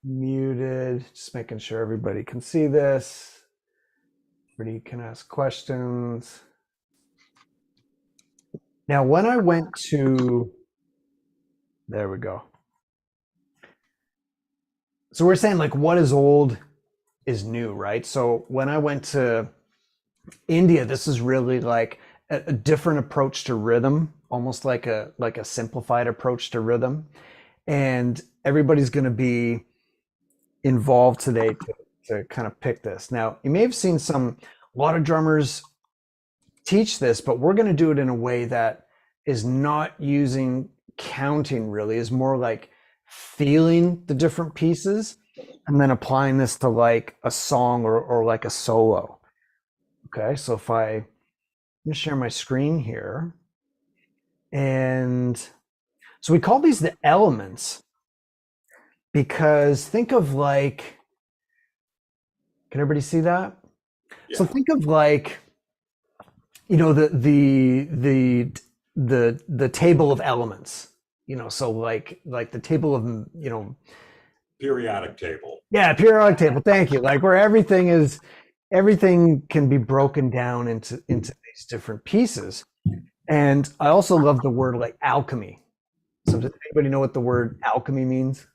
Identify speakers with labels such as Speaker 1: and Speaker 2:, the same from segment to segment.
Speaker 1: muted, just making sure everybody can see this. Everybody can ask questions. Now, when I went to, there we go. So we're saying like what is old is new, right? So when I went to India, this is really like a different approach to rhythm, almost like a simplified approach to rhythm. And everybody's going to be involved today to kind of pick this. Now, you may have seen a lot of drummers teach this, but we're going to do it in a way that is not using counting really, is more like feeling the different pieces and then applying this to like a song or like a solo. Okay, so if I'm gonna share my screen here. And so we call these the elements because think of like, can everybody see that? Yeah. So think of like, you know, the table of elements, you know, so like the table of, you know,
Speaker 2: periodic table.
Speaker 1: Yeah, periodic table. Thank you. Like where everything can be broken down into these different pieces. And I also love the word like alchemy. So does anybody know what the word alchemy means?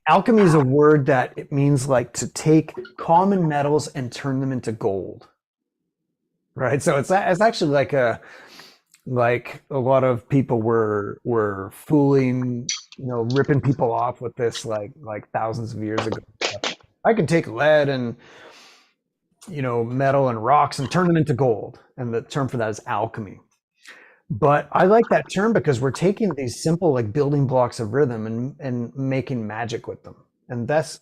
Speaker 1: Alchemy is a word that it means like to take common metals and turn them into gold. Right? So it's actually like a lot of people were fooling, you know, ripping people off with this like thousands of years ago. I can take lead and, you know, metal and rocks and turn them into gold. And the term for that is alchemy. But I like that term because we're taking these simple like building blocks of rhythm and making magic with them. And that's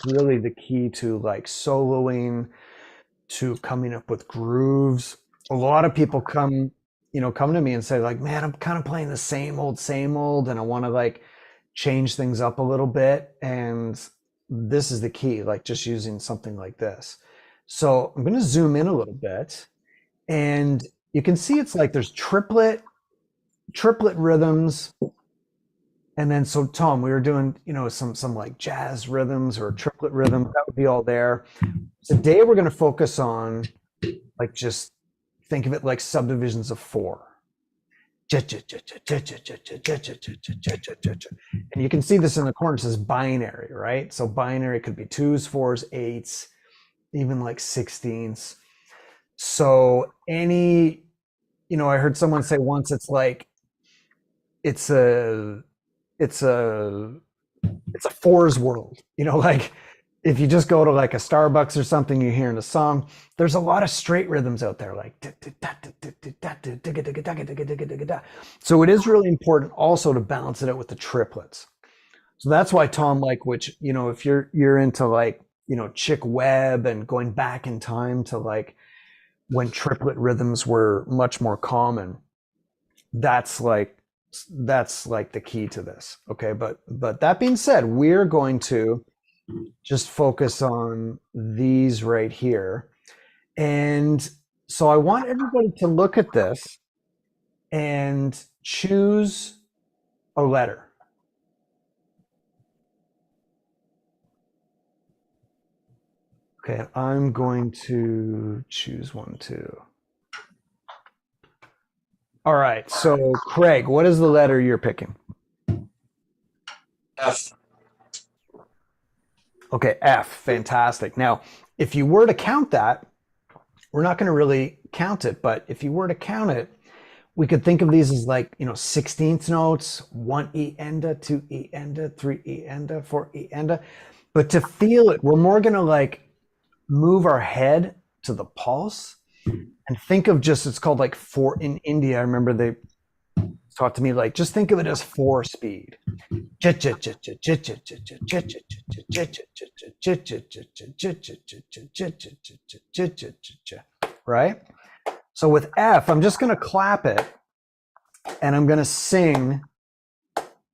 Speaker 1: really the key to like soloing, to coming up with grooves. A lot of people come to me and say like, man, I'm kind of playing the same old, and I want to like change things up a little bit. And this is the key, like just using something like this. So I'm going to zoom in a little bit and you can see it's like there's triplet rhythms. And then, so Tom, we were doing, you know, some like jazz rhythms or triplet rhythms, that would be all there. Today we're going to focus on like, just think of it like subdivisions of 4. And you can see this in the corner, it says binary, right? So binary could be 2s, 4s, 8s, even like 16ths. So any, you know, I heard someone say once, it's like, it's a 4s world, you know, like if you just go to like a Starbucks or something, you're hearing a song, there's a lot of straight rhythms out there, like. So it is really important also to balance it out with the triplets. So that's why Tom, like, which, you know, if you're into like, you know, Chick Webb and going back in time to like when triplet rhythms were much more common, that's like the key to this. Okay. But that being said, we're going to just focus on these right here. And so I want everybody to look at this and choose a letter. Okay, I'm going to choose one too. All right, so Craig, what is the letter you're picking?
Speaker 2: F.
Speaker 1: Okay, F, fantastic. Now, if you were to count that, we're not going to really count it, but if you were to count it, we could think of these as like, you know, 16th notes, 1 E enda, 2 E enda, 3 E enda, 4 E enda. But to feel it, we're more going to like move our head to the pulse and think of just, it's called like 4 in India. I remember they taught to me like, just think of it as 4 speed. Right? So with F, I'm just going to clap it and I'm going to sing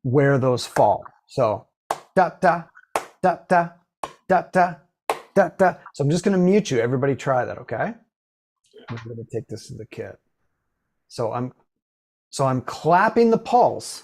Speaker 1: where those fall. So da da da da da da da da. So I'm just going to mute you. Everybody try that, okay? I'm going to take this to the kit. So I'm clapping the pulse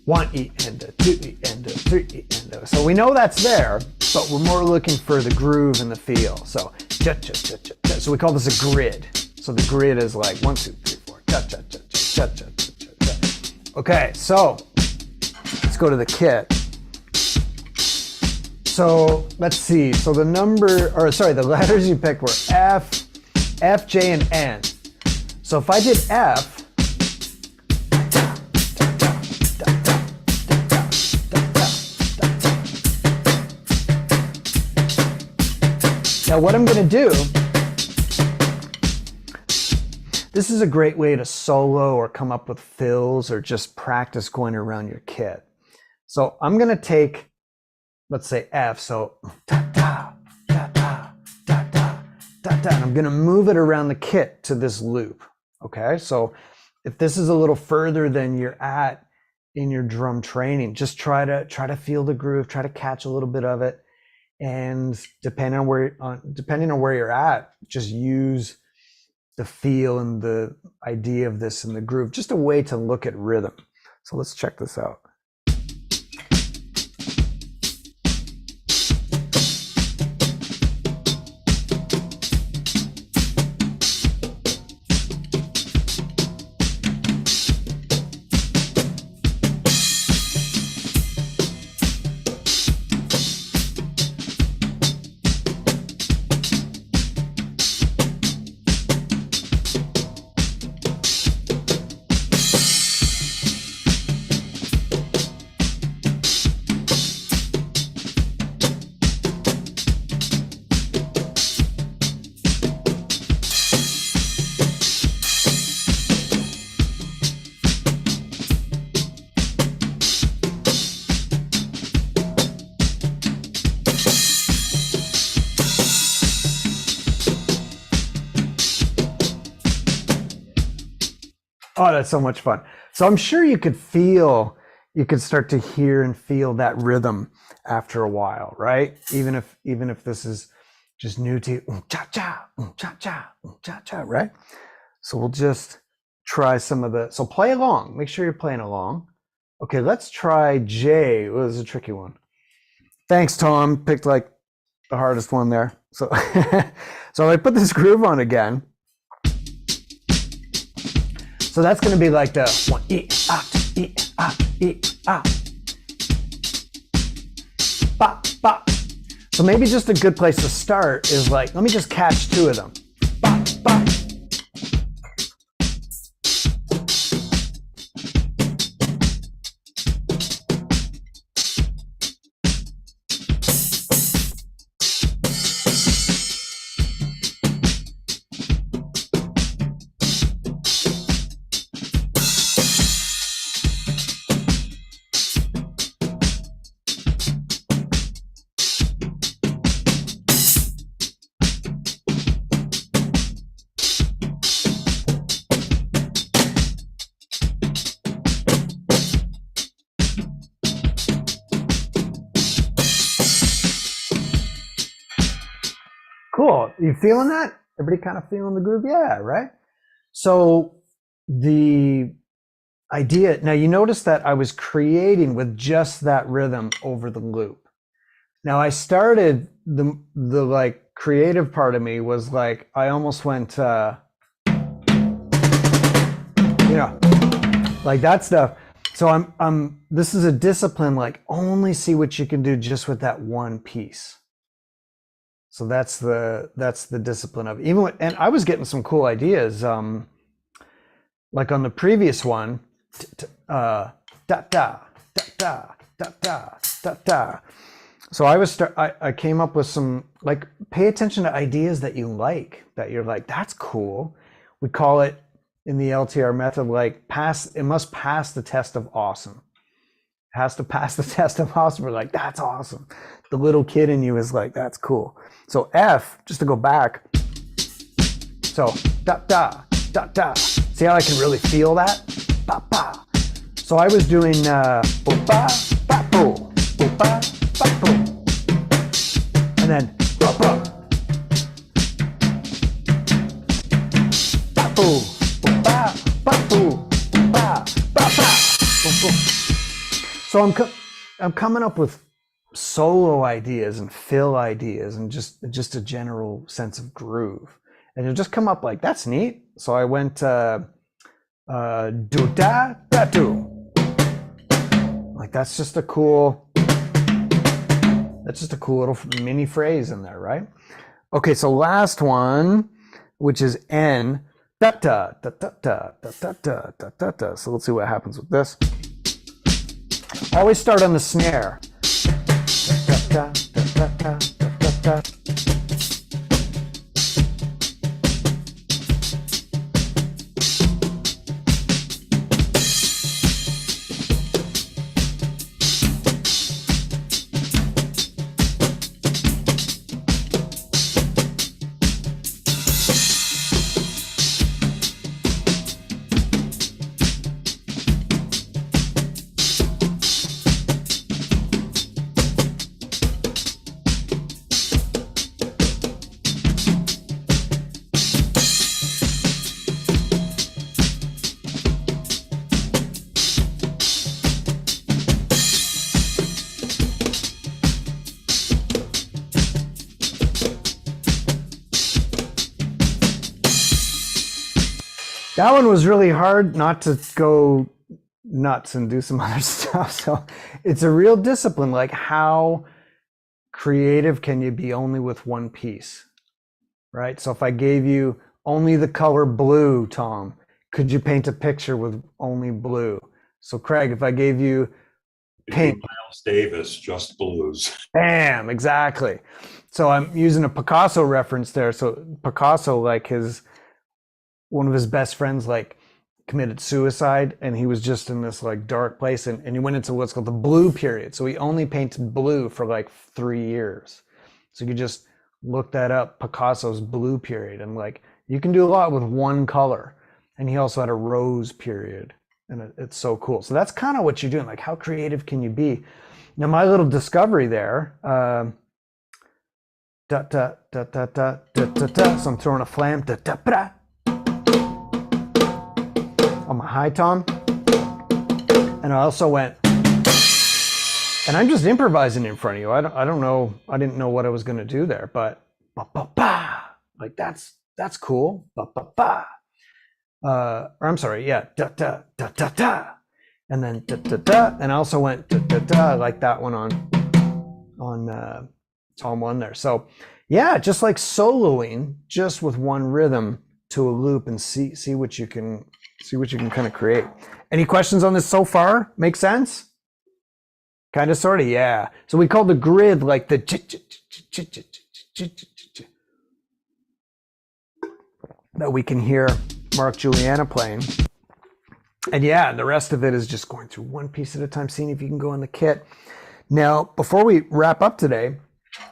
Speaker 1: 1 E and a 2 E and a 3 E and a. So we know that's there, but we're more looking for the groove and the feel. So cha cha cha cha cha. So we call this a grid. So the grid is like 1 2 3 4 cha cha cha cha cha cha cha cha. Okay, so let's go to the kit. So let's see. So the letters you picked were F, J, and N. So if I did F, now what I'm going to do, this is a great way to solo or come up with fills or just practice going around your kit. So I'm going to take, let's say F, so da da da da da da da da, and I'm going to move it around the kit to this loop. Okay, so if this is a little further than you're at in your drum training, just try to feel the groove, try to catch a little bit of it. And depending on where you're at, just use the feel and the idea of this and the groove, just a way to look at rhythm. So let's check this out. Oh, that's so much fun. So I'm sure you could start to hear and feel that rhythm after a while, right? Even if this is just new to you, cha cha, cha cha, cha cha, right? So we'll just try some of so play along. Make sure you're playing along. Okay, let's try J. Well, this is a tricky one. Thanks, Tom. Picked like the hardest one there. So, so I put this groove on again. So that's going to be like the 1 E E ba ba. So maybe just a good place to start is like, let me just catch 2 of them. Ba ba. Cool. You feeling that? Everybody kind of feeling the groove? Yeah, right? So the idea, now you notice that I was creating with just that rhythm over the loop. Now I started the like creative part of me was like, I almost went, like that stuff. So this is a discipline, like only see what you can do just with that one piece. So that's the discipline of even and I was getting some cool ideas. Like on the previous one, da da da da da da da da. So I came up with some, like, pay attention to ideas that you like, that you're like, that's cool. We call it in the LTR method, like it must pass the test of awesome. It has to pass the test of awesome. We're like, that's awesome. The little kid in you is like, that's cool. So F, just to go back. So da da da da. See how I can really feel that? Ba ba. So I was doing bo ba ba bo, bo ba ba bo, and then ba ba ba bo, bo ba ba bo, ba ba ba, boom boom. So I'm coming up with solo ideas and fill ideas and just a general sense of groove, and it'll just come up like, that's neat. So I went do da da do, like that's just a cool little mini phrase in there, right? Okay, so last one, which is N, da da da da da da da da da da da. So let's see what happens with this. Always start on the snare. Da, da, da, da, da, da, da. That one was really hard not to go nuts and do some other stuff. So it's a real discipline. Like, how creative can you be only with one piece, right? So if I gave you only the color blue, Tom, could you paint a picture with only blue? So Craig, if I gave you pink,
Speaker 2: Miles Davis, just blues.
Speaker 1: bam, exactly. So I'm using a Picasso reference there. So Picasso, like one of his best friends, like, committed suicide, and he was just in this like dark place, and he went into what's called the blue period. So he only painted blue for like 3 years. So you just look that up, Picasso's blue period, and like, you can do a lot with one color. And he also had a rose period, and it's so cool. So that's kind of what you're doing. Like, how creative can you be? Now, my little discovery there, da da da da da da da da. So I'm throwing a flam, da da da, on my high tom, and I also went, and I'm just improvising in front of you. I don't know. I didn't know what I was going to do there, but ba ba ba, like that's cool. Ba ba ba, or I'm sorry, yeah, da da da da da, and then da da da, and I also went da da da, like that one on Tom 1 there. So yeah, just like soloing, just with one rhythm to a loop, and see what you can kind of create. Any questions on this so far? Make sense? Kind of, sort of, yeah. So we call the grid like the that we can hear Mark Juliana playing. And yeah, the rest of it is just going through one piece at a time, seeing if you can go in the kit. Now, before we wrap up today,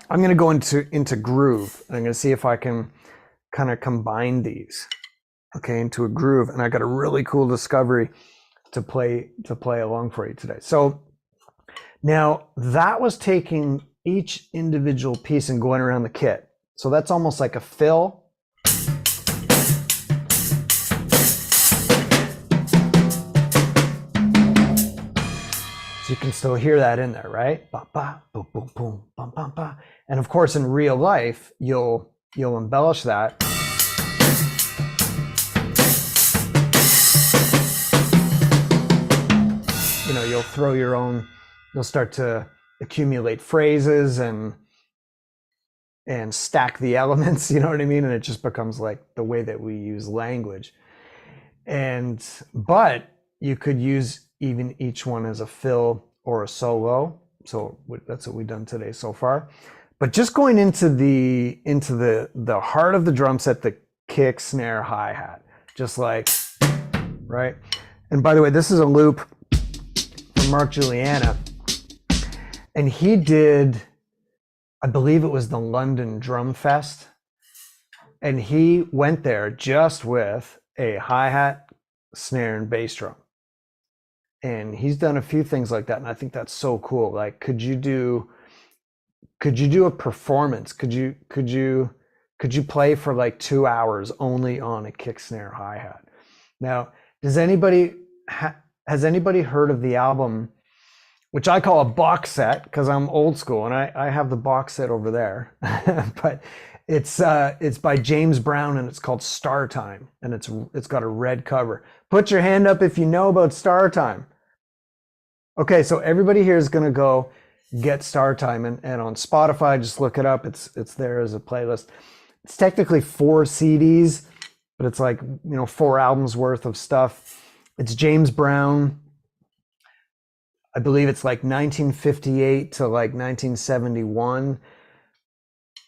Speaker 1: I'm going to go into groove, and I'm going to see if I can kind of combine these, okay, into a groove. And I got a really cool discovery to play along for you today. So now that was taking each individual piece and going around the kit. So that's almost like a fill. So you can still hear that in there, right? Ba ba boom boom boom bum bum ba. And of course, in real life, you'll embellish that. You know, you'll throw your own, you'll start to accumulate phrases and stack the elements, you know what I mean? And it just becomes like the way that we use language. But you could use even each one as a fill or a solo. So that's what we've done today so far. But just going into the heart of the drum set, the kick, snare, hi-hat, just like, right? And by the way, this is a loop from Mark Juliana, and he did, I believe it was the London Drum Fest, and he went there just with a hi-hat, snare, and bass drum. And he's done a few things like that, and I think that's so cool. Like, could you do a performance? Could you play for like 2 hours only on a kick, snare, hi-hat? Now, has anybody heard of the album which I call a box set because I'm old school, and I have the box set over there. But it's by James Brown, and it's called Star Time, and it's got a red cover. Put your hand up if you know about Star Time. Okay, so everybody here is gonna go get Star Time, and on Spotify, just look it up. It's there as a playlist. It's technically 4 CDs, but it's like 4 albums worth of stuff. It's James Brown. I believe it's like 1958 to like 1971.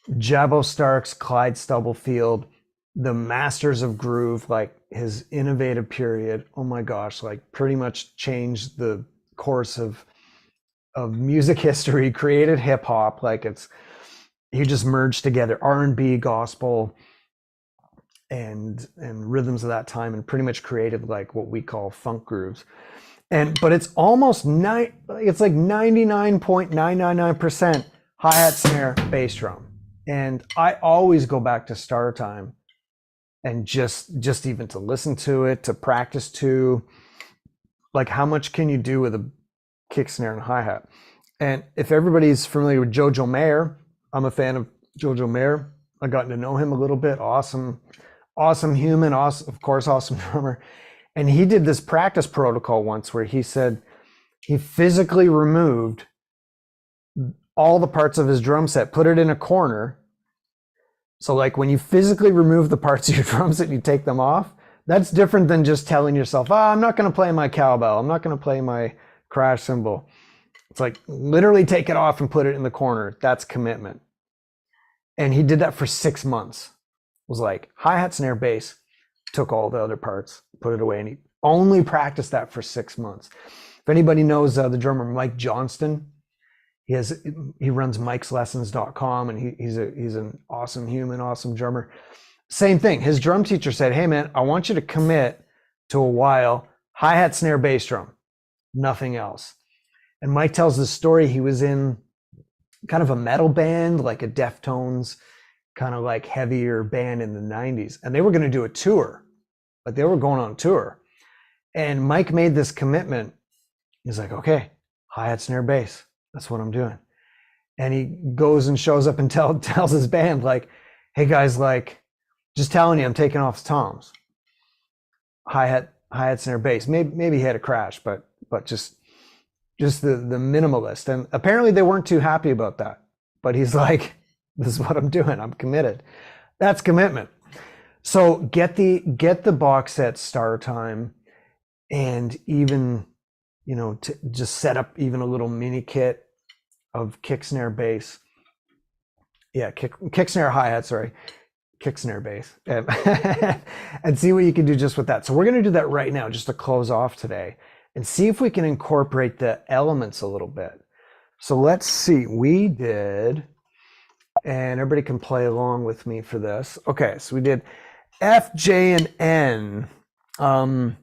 Speaker 1: Jabo Starks, Clyde Stubblefield, the masters of groove, like his innovative period. Oh my gosh, like pretty much changed the course of music history, created hip hop. Like he just merged together R&B, gospel, and rhythms of that time, and pretty much created like what we call funk grooves. But it's almost it's like 99.999% hi-hat, snare, bass drum. And I always go back to Star Time, and just even to listen to it, to practice to, like, how much can you do with a kick, snare, and hi-hat? And if everybody's familiar with Jojo Mayer, I'm a fan of Jojo Mayer. I got to know him a little bit. Awesome human, of course, awesome drummer. And he did this practice protocol once where he said he physically removed all the parts of his drum set, put it in a corner. So like when you physically remove the parts of your drum set, you take them off. That's different than just telling yourself, I'm not going to play my cowbell. I'm not going to play my crash cymbal. It's like literally take it off and put it in the corner. That's commitment. And he did that for 6 months. It was like hi-hat, snare, bass, took all the other parts, put it away, and he only practiced that for 6 months. If anybody knows the drummer Mike Johnston, he runs Mike'sLessons.com, and he's an awesome human, awesome drummer. Same thing. His drum teacher said, hey man, I want you to commit to a while hi-hat, snare, bass drum, nothing else. And Mike tells the story. He was in kind of a metal band, like a Deftones, kind of like heavier band in the 90s. And they were going to do a tour, like they were going on tour. And Mike made this commitment. He's like, okay, hi-hat, snare, bass. That's what I'm doing. And he goes and shows up and tells his band, like, hey guys, like, just telling you, I'm taking off the toms. Hi-hat, snare, bass. Maybe he had a crash, but just the minimalist. And apparently they weren't too happy about that. But he's like, this is what I'm doing. I'm committed. That's commitment. So get the box set Star Time, and even, to just set up even a little mini kit of kick, snare, bass. Yeah, kick, snare, hi-hat, sorry. Kick, snare, bass. And see what you can do just with that. So we're going to do that right now, just to close off today, and see if we can incorporate the elements a little bit. So let's see. We did, and everybody can play along with me for this. Okay, so we did F, J, and N.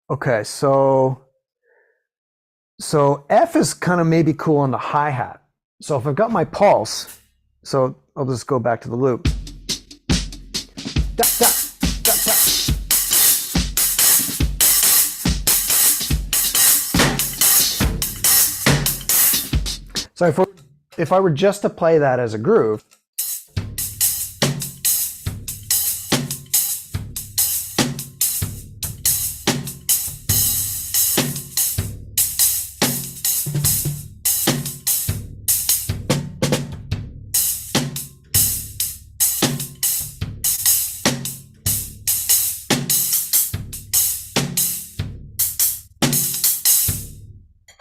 Speaker 1: Okay, so F is kind of maybe cool on the hi-hat. So if I've got my pulse, so I'll just go back to the loop. Da, da, da, da. So if I were just to play that as a groove,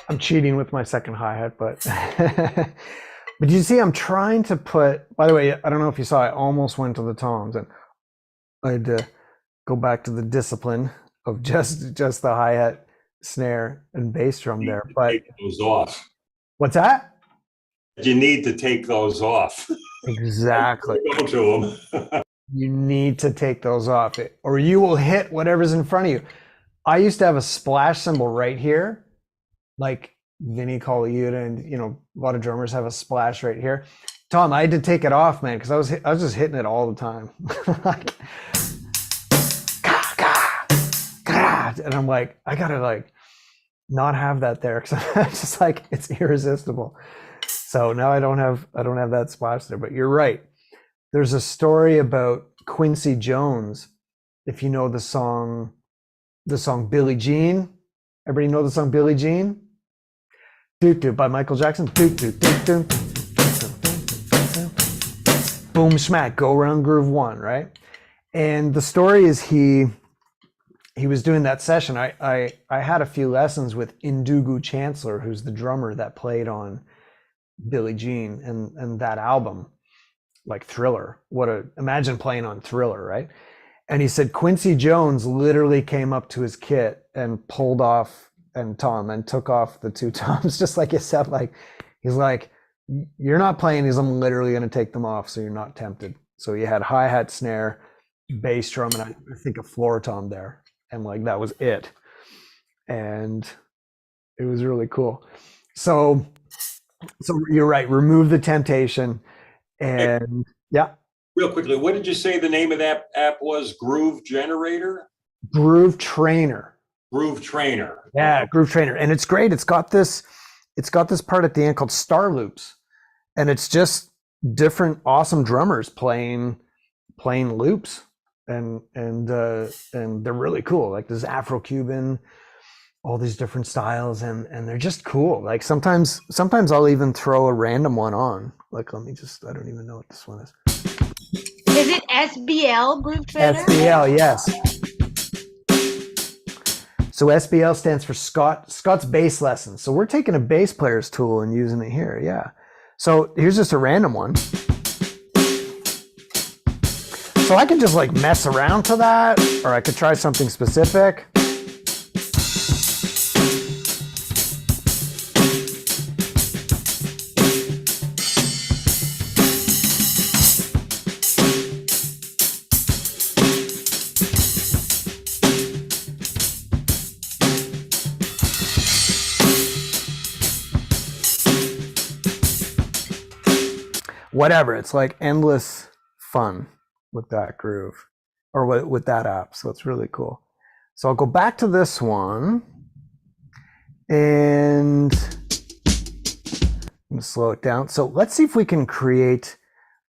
Speaker 1: I'm cheating with my second hi-hat, but but you see, I'm trying to put, by the way, I don't know if you saw, I almost went to the toms, and I had to go back to the discipline of just the hi-hat, snare, and bass drum there. But
Speaker 2: take those off.
Speaker 1: What's that?
Speaker 2: You need to take those off.
Speaker 1: Exactly.
Speaker 2: Go to them.
Speaker 1: You need to take those off, or you will hit whatever's in front of you. I used to have a splash cymbal right here, like Vinny Colaiuta, and a lot of drummers have a splash right here. Tom, I had to take it off, man, because I was just hitting it all the time. Like, gah, gah, gah, and I'm like, I gotta not have that there because I'm just like, it's irresistible. So now I don't have that splash there. But you're right. There's a story about Quincy Jones. If you know the song Billie Jean. Everybody know the song Billie Jean? Doo doo by Michael Jackson. Doo doo doo doo. Boom smack, go around groove one, right? And the story is he was doing that session. I had a few lessons with Indugu Chancellor, who's the drummer that played on Billie Jean and that album, like Thriller. Imagine playing on Thriller, right? And he said Quincy Jones literally came up to his kit and pulled off and took off the two toms, just like you said. Like he's like, you're not playing these. I'm literally going to take them off, so you're not tempted. So you had hi-hat, snare, bass drum, and I think a floor tom there, and like that was it. And it was really cool. So you're right. Remove the temptation, and yeah.
Speaker 2: Real quickly, what did you say the name of that app was? Groove Generator?
Speaker 1: Groove Trainer.
Speaker 2: Groove Trainer.
Speaker 1: Yeah, Groove Trainer. And it's great. It's got this part at the end called Star Loops. And it's just different awesome drummers playing loops. And they're really cool. Like there's Afro-Cuban, all these different styles, and they're just cool. Like sometimes I'll even throw a random one on. Like I don't even know what this one is.
Speaker 3: Is it SBL Groove Trainer?
Speaker 1: SBL, yes. So SBL stands for Scott's Bass Lessons. So we're taking a bass player's tool and using it here, yeah. So here's just a random one. So I could just like mess around to that, or I could try something specific. Whatever, it's like endless fun with that groove or with that app. So it's really cool. So I'll go back to this one and I'm gonna slow it down. So let's see if we can create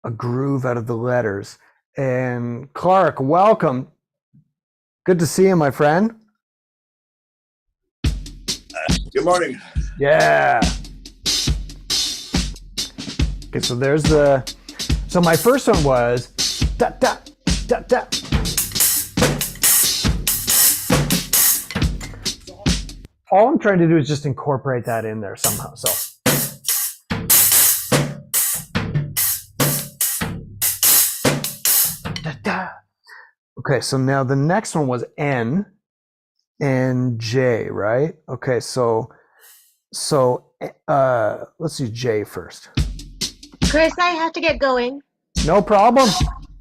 Speaker 1: a groove out of the letters. And Clark, welcome. Good to see you, my friend.
Speaker 4: Good morning.
Speaker 1: Yeah. Okay, so so my first one was da da da da. All I'm trying to do is just incorporate that in there somehow. So da da. Okay, so now the next one was N and J, right? Okay, so let's do J first.
Speaker 3: Chris, I have to get going.
Speaker 1: No problem.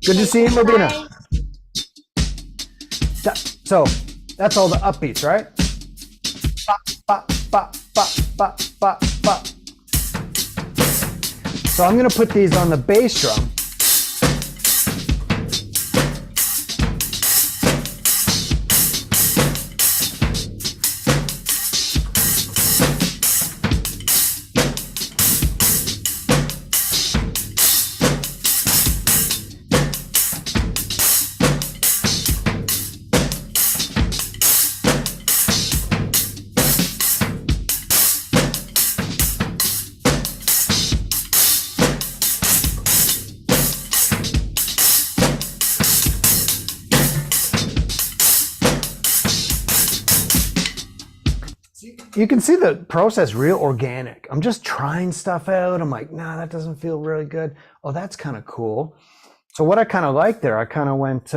Speaker 1: Good to see you, Mobina.
Speaker 3: Bye.
Speaker 1: So that's all the upbeats, right? Ba, ba, ba, ba, ba, ba, ba. So I'm going to put these on the bass drum. You can see the process real organic. I'm just trying stuff out. I'm like, nah, that doesn't feel really good. Oh, that's kind of cool. So what I kind of like there, I kind of went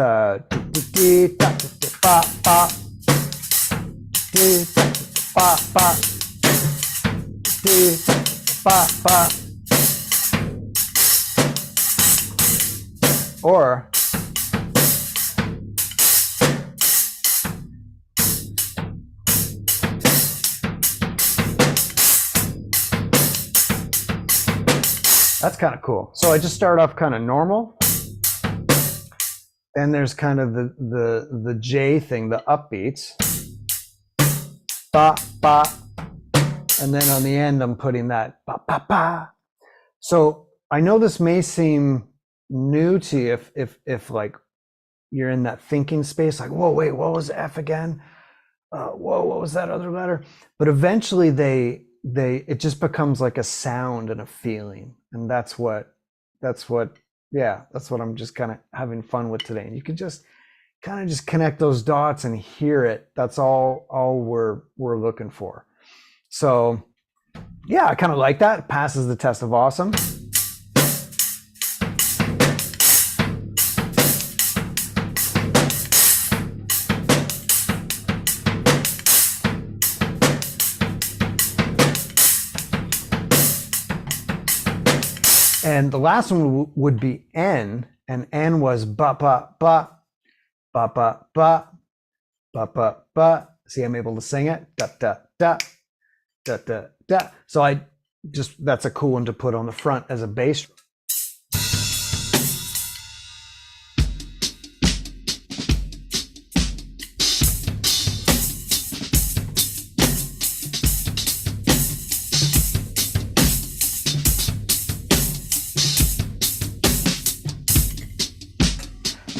Speaker 1: or that's kind of cool. So I just start off kind of normal. Then there's kind of the J thing, the upbeats. Ba, ba. And then on the end, I'm putting that ba, ba, ba. So I know this may seem new to you if like you're in that thinking space, like, whoa, wait, what was F again? Whoa, what was that other letter? But eventually it just becomes like a sound and a feeling. And that's what I'm just kind of having fun with today. And you can just kind of just connect those dots and hear it. That's all we're looking for. So yeah, I kind of like that. It passes the test of awesome. And the last one would be N, and N was ba ba ba ba ba ba ba ba ba. See, I'm able to sing it. Da da da da da da. So that's a cool one to put on the front as a bass.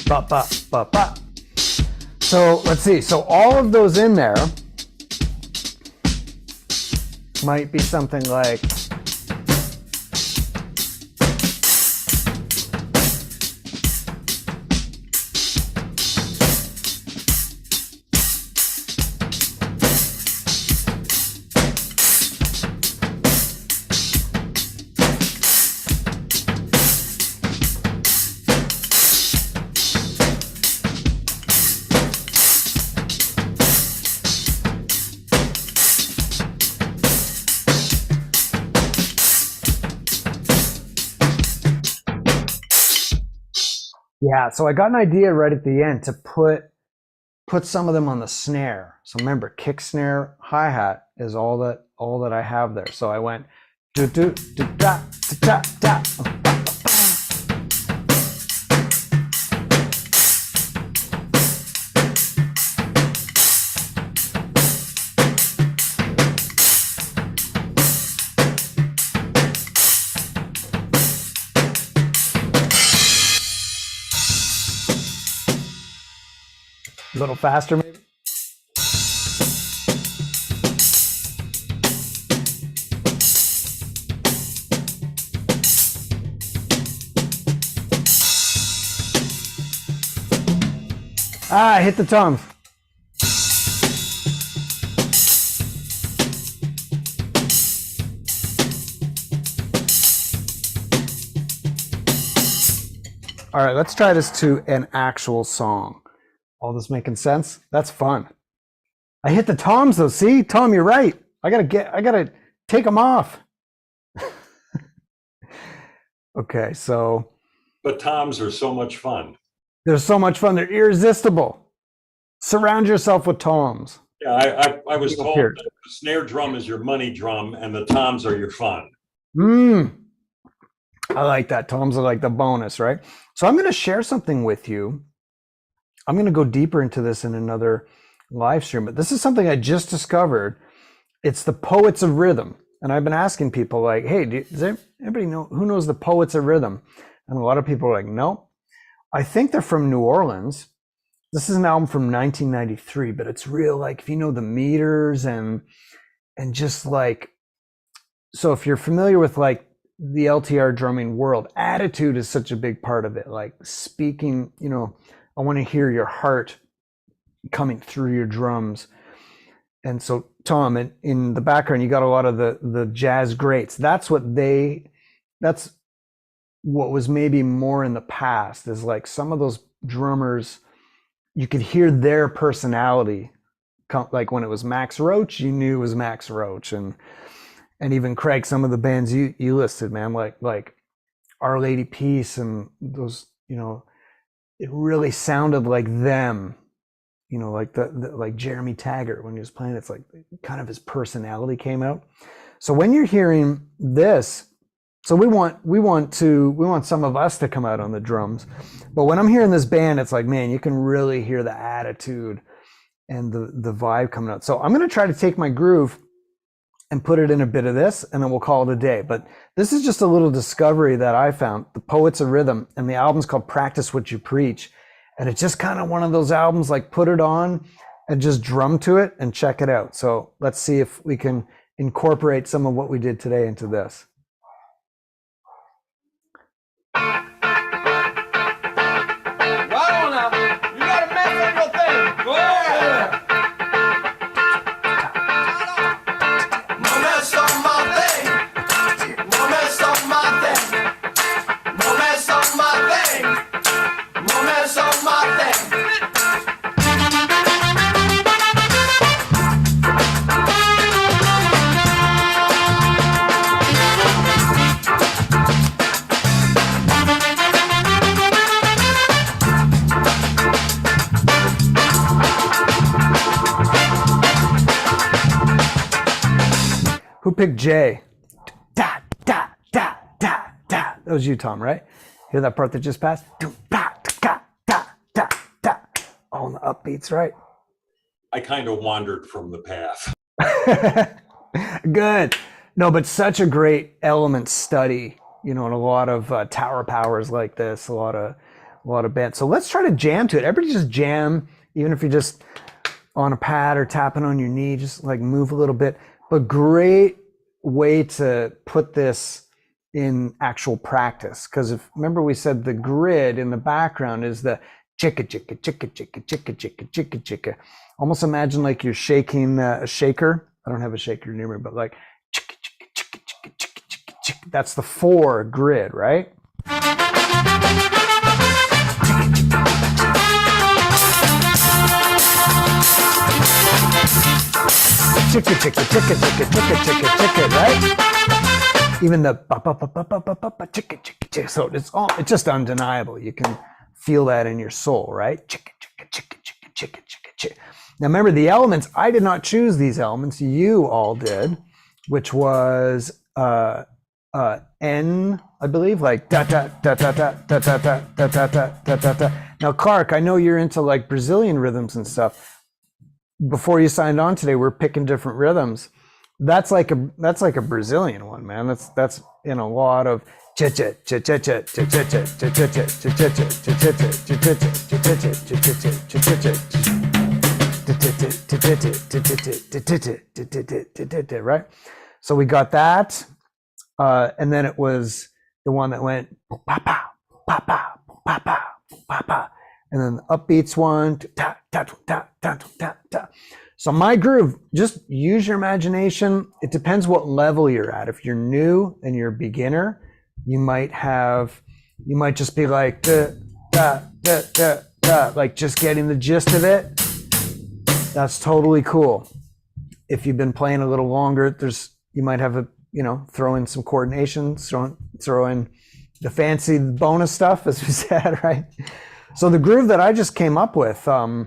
Speaker 1: Ba, ba, ba, ba. So let's see. So all of those in there might be something like yeah, so I got an idea right at the end to put some of them on the snare. So remember, kick, snare, hi-hat is all that I have there. So I went do do do da da da da. A little faster, maybe. Ah, I hit the toms. All right, let's try this to an actual song. All this making sense? That's fun. I hit the toms though. See, Tom, you're right. I gotta take them off. Okay, so.
Speaker 2: But toms are so much fun.
Speaker 1: They're so much fun. They're irresistible. Surround yourself with toms.
Speaker 2: Yeah, I was told that the snare drum is your money drum and the toms are your fun.
Speaker 1: I like that. Toms are like the bonus, right? So I'm going to share something with you. I'm going to go deeper into this in another live stream, but this is something I just discovered. It's the Poets of Rhythm. And I've been asking people like, hey, does anybody know who knows the Poets of Rhythm? And a lot of people are like, no. I think they're from New Orleans. This is an album from 1993, but it's real, like, if you know the meters and just like, so if you're familiar with like the LTR drumming world, attitude is such a big part of it. Like speaking, I want to hear your heart coming through your drums. And so, Tom, in the background, you got a lot of the jazz greats. That's what was maybe more in the past, is like some of those drummers, you could hear their personality. Like when it was Max Roach, you knew it was Max Roach. And even Craig, some of the bands you listed, man, like Our Lady Peace and those, it really sounded like them, like like Jeremy Taggart when he was playing. It's like kind of his personality came out. So when you're hearing this, so we want some of us to come out on the drums, but when I'm hearing this band, it's like, man, you can really hear the attitude and the vibe coming out. So I'm going to try to take my groove and put it in a bit of this, and then we'll call it a day. But this is just a little discovery that I found, The Poets of Rhythm, and the album's called Practice What You Preach. And it's just kind of one of those albums, like put it on and just drum to it and check it out. So let's see if we can incorporate some of what we did today into this. Who picked J? Da, da, da, da, da. That was you, Tom, right? Hear that part that just passed? Da, da, da, da, da. All in the upbeats, right?
Speaker 2: I kind of wandered from the path.
Speaker 1: Good. No, but such a great element study, and a lot of tower powers like this, a lot of bands. So let's try to jam to it. Everybody just jam, even if you're just on a pad or tapping on your knee, just like move a little bit. But great way to put this in actual practice. Because remember we said the grid in the background is the chicka, chicka, chicka, chicka, chicka, chicka, chicka, chicka. Almost imagine like you're shaking a shaker. I don't have a shaker near me, but like chicka, chicka, chicka, chicka, chicka, chicka, chicka. That's the 4 grid, right? Chicka, chicka, chicka, chicka, chicka, chicka, chicka, right? Even the ba ba ba ba ba ba ba ba chicka, chicka, chicka. So it's just undeniable. You can feel that in your soul, right? Chicka, chicka, chicka, chicka, chicka, chicka, chicka. Now remember the elements. I did not choose these elements. You all did, which was N, I believe, like da da da da da da da da da da da da da da. Now, Clark, I know you're into like Brazilian rhythms and stuff. Before you signed on today, we're picking different rhythms. That's like a Brazilian one, man. That's in a lot of right? So we got that, and then it was the one that went pa pa pa pa pa pa pa. And then the upbeats one, ta, ta, ta, ta, ta, ta. So my groove, just use your imagination. It depends what level you're at. If you're new and you're a beginner, you might just be like da, da, da, da, da, like just getting the gist of it. That's totally cool. If you've been playing a little longer, you might have throw in some coordination, throw in the fancy bonus stuff, as we said, right? So the groove that I just came up with, no,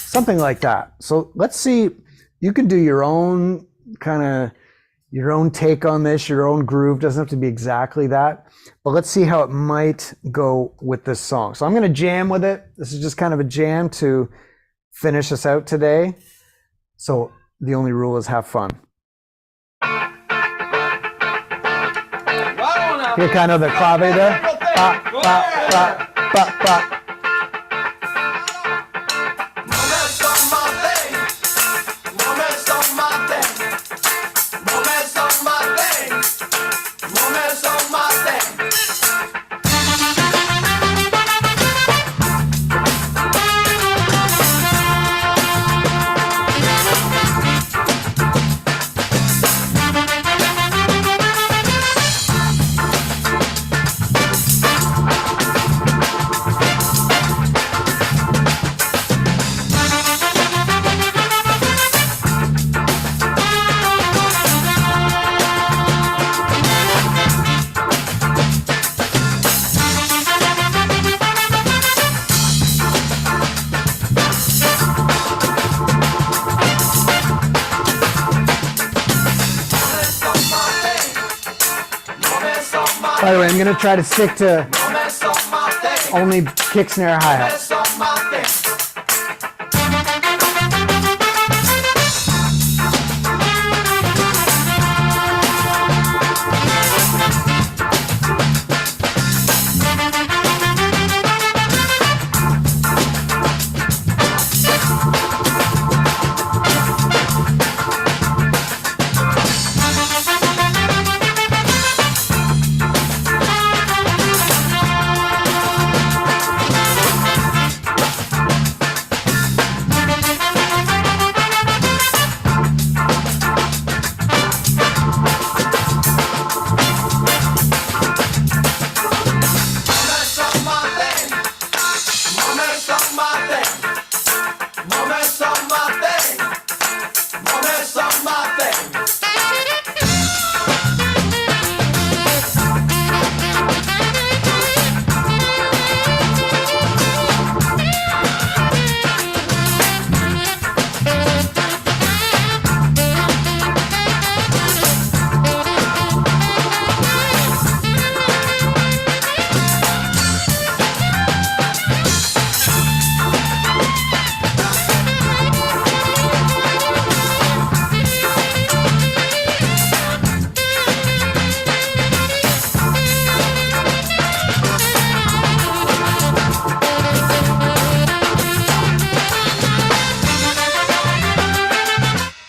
Speaker 1: something like that. So let's see, you can do your own take on this, your own groove. Doesn't have to be exactly that, but let's see how it might go with this song. So I'm going to jam with it. This is just kind of a jam to finish us out today. So the only rule is have fun. Here, kind of the clave there. Ba, ba, ba, ba, ba. By the way, I'm going to try to stick to only kick, snare, hi-hat.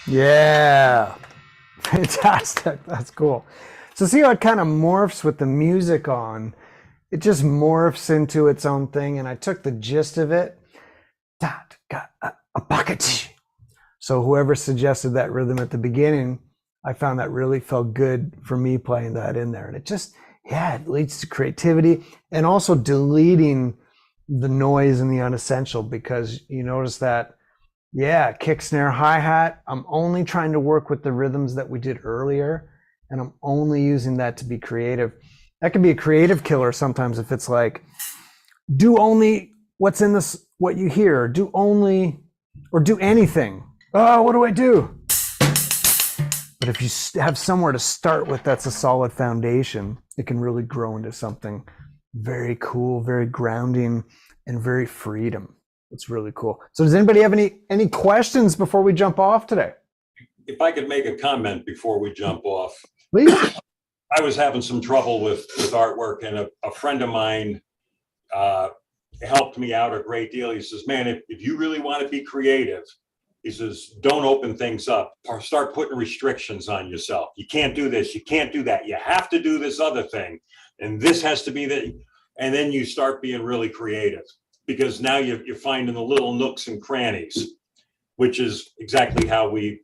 Speaker 1: Yeah, fantastic. That's cool. So see how it kind of morphs with the music on. It just morphs into its own thing, and I took the gist of it. So whoever suggested that rhythm at the beginning, I found that really felt good for me playing that in there. And it just, yeah, it leads to creativity and also deleting the noise and the unessential, because you notice that, yeah, kick, snare, hi-hat, I'm only trying to work with the rhythms that we did earlier, and I'm only using that to be creative. That can be a creative killer sometimes if it's like, do only what's in this, what you hear, do only, or do anything. Oh, what do I do? But if you have somewhere to start with that's a solid foundation, it can really grow into something very cool, very grounding, and very freedom. It's really cool. So does anybody have any questions before we jump off today?
Speaker 2: If I could make a comment before we jump off.
Speaker 1: Please.
Speaker 2: I was having some trouble with artwork, and a friend of mine helped me out a great deal. He says, man, if you really want to be creative, he says, don't open things up. Start putting restrictions on yourself. You can't do this. You can't do that. You have to do this other thing. And this has to be the, and then you start being really creative, because now you're finding the little nooks and crannies, which is exactly how we,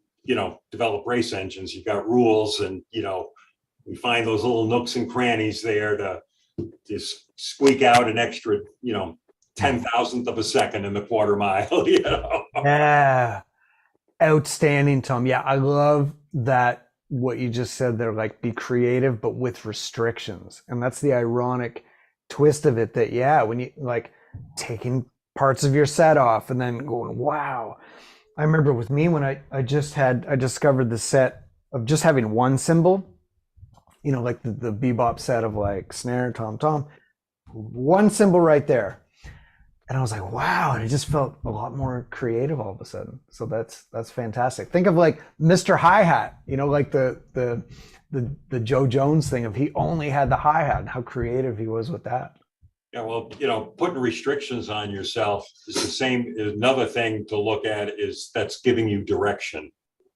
Speaker 2: develop race engines. You've got rules, and, we find those little nooks and crannies there to just squeak out an extra, 10,000th of a second in the quarter mile,
Speaker 1: Yeah. Outstanding, Tom. Yeah, I love that, what you just said there, like be creative, but with restrictions. And that's the ironic twist of it, that, yeah, when you like taking parts of your set off and then going, wow. I remember with me when I discovered the set of just having one cymbal, like the bebop set of like snare, tom, one cymbal right there. And I was like, wow, and it just felt a lot more creative all of a sudden. So that's fantastic. Think of like Mr. Hi-Hat, like the Joe Jones thing of he only had the hi-hat, and how creative he was with that.
Speaker 2: Yeah, well, putting restrictions on yourself is the same. Another thing to look at is that's giving you direction.